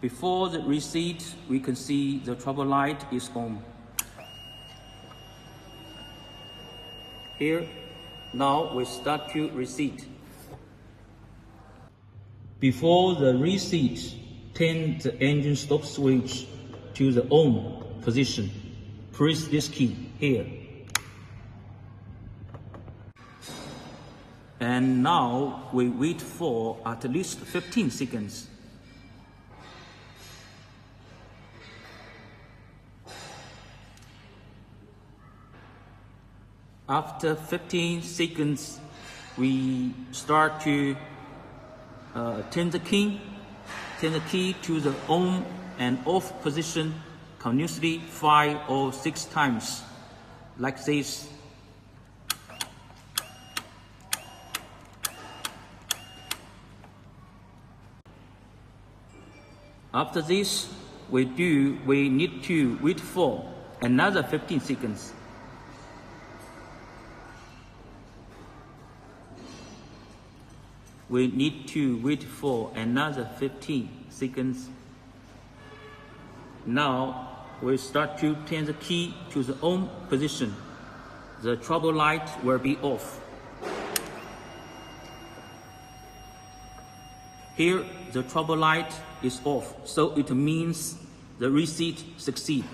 Before the reset, we can see the trouble light is on. Here, now we start to reset. Before the reset, turn the engine stop switch to the on position. Press this key here. And now we wait for at least 15 seconds. After 15 seconds, we start to turn the key to the on and off position continuously 5 or 6 times, like this. After this, we need to wait for another 15 seconds. We need to wait for another 15 seconds. Now we start to turn the key to the on position. The trouble light will be off. Here the trouble light is off, so it means the reset succeeds.